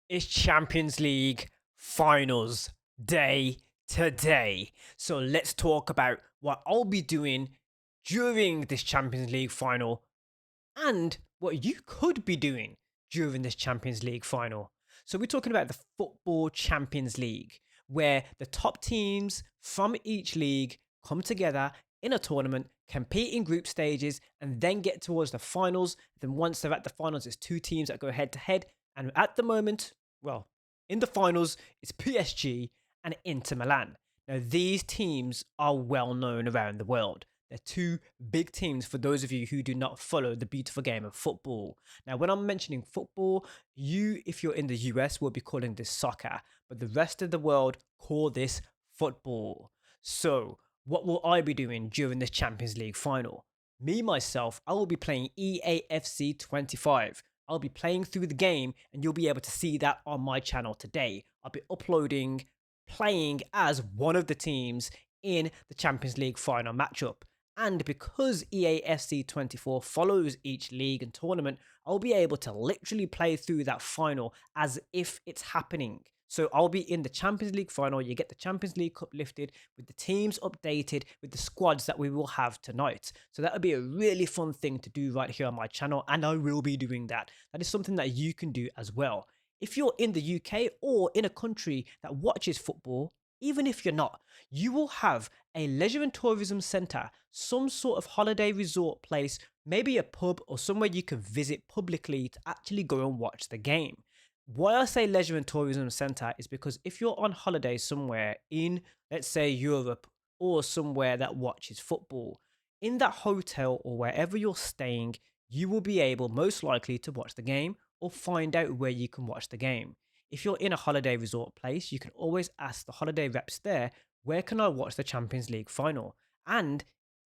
It's Champions League finals day today. So let's talk about what I'll be doing during this Champions League final and what you could be doing during this Champions League final. So we're talking about the Football Champions League, where the top teams from each league come together in a tournament, compete in group stages, and then get towards the finals. Then once they're at the finals, it's two teams that go head to head. And at the moment, well, in the finals, it's PSG and Inter Milan. Now, these teams are well known around the world. They're two big teams for those of you who do not follow the beautiful game of football. Now, when I'm mentioning football, you, if you're in the US, will be calling this soccer, but the rest of the world call this football. So, what will I be doing during this Champions League final? Me, myself, I will be playing EAFC 25. I'll be playing through the game, and you'll be able to see that on my channel today. I'll be uploading, playing as one of the teams in the Champions League final matchup. And because EAFC 24 follows each league and tournament, I'll be able to literally play through that final as if it's happening. So I'll be in the Champions League final. You get the Champions League Cup lifted with the teams updated with the squads that we will have tonight. So that would be a really fun thing to do right here on my channel. And I will be doing that. That is something that you can do as well. If you're in the UK or in a country that watches football, even if you're not, you will have a leisure and tourism centre, some sort of holiday resort place, maybe a pub or somewhere you can visit publicly to actually go and watch the game. Why I say leisure and tourism centre is because if you're on holiday somewhere in, let's say, Europe or somewhere that watches football, in that hotel or wherever you're staying, you will be able most likely to watch the game or find out where you can watch the game. If you're in a holiday resort place, you can always ask the holiday reps there, where can I watch the Champions League final? And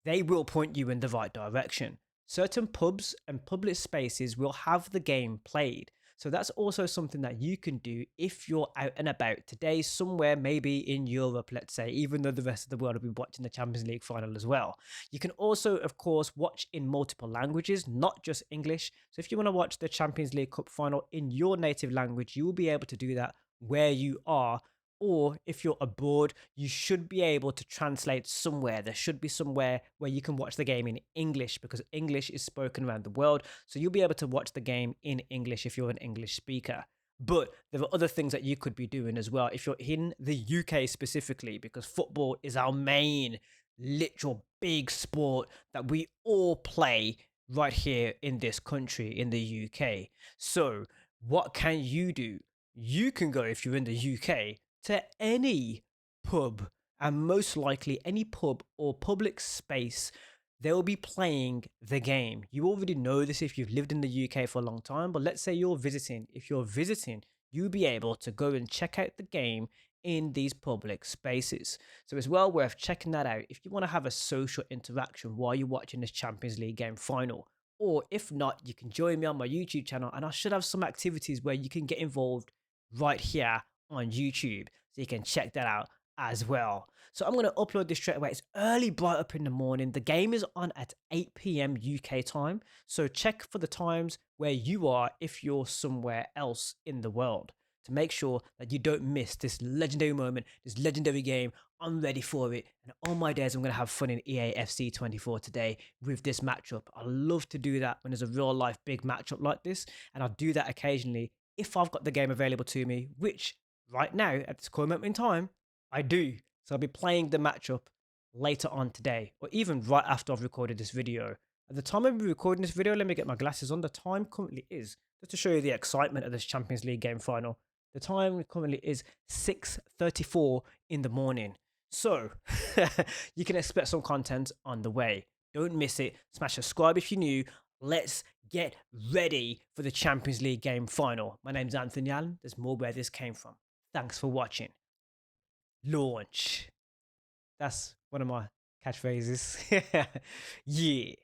they will point you in the right direction. Certain pubs and public spaces will have the game played. So that's also something that you can do if you're out and about today, somewhere maybe in Europe, let's say, even though the rest of the world will be watching the Champions League final as well. You can also, of course, watch in multiple languages, not just English. So if you want to watch the Champions League Cup final in your native language, you will be able to do that where you are. Or if you're abroad, you should be able to translate somewhere. There should be somewhere where you can watch the game in English because English is spoken around the world. So you'll be able to watch the game in English if you're an English speaker. But there are other things that you could be doing as well if you're in the UK specifically, because football is our main, literal big sport that we all play right here in this country, in the UK. So, what can you do? You can go, if you're in the UK, to any pub, and most likely any pub or public space, they'll be playing the game. You already know this if you've lived in the UK for a long time, but let's say you're visiting. If you're visiting, you'll be able to go and check out the game in these public spaces. So it's well worth checking that out if you want to have a social interaction while you're watching this Champions League game final. Or if not, you can join me on my YouTube channel, and I should have some activities where you can get involved right here on YouTube. So you can check that out as well. So I'm going to upload this straight away. It's early, bright up in the morning. The game is on at 8 p.m. UK time. So check for the times where you are if you're somewhere else in the world to make sure that you don't miss this legendary moment, this legendary game. I'm ready for it. And all my days, I'm going to have fun in EAFC 24 today with this matchup. I love to do that when there's a real life big matchup like this. And I'll do that occasionally if I've got the game available to me, which right now, at this current moment in time, I do. So I'll be playing the matchup later on today, or even right after I've recorded this video. At the time of recording this video, let me get my glasses on. The time currently is, just to show you the excitement of this Champions League game final, the time currently is 6:34 in the morning. So you can expect some content on the way. Don't miss it. Smash subscribe if you're new. Let's get ready for the Champions League game final. My name's Anthony Allen. There's more where this came from. Thanks for watching. Launch. That's one of my catchphrases. Yeah.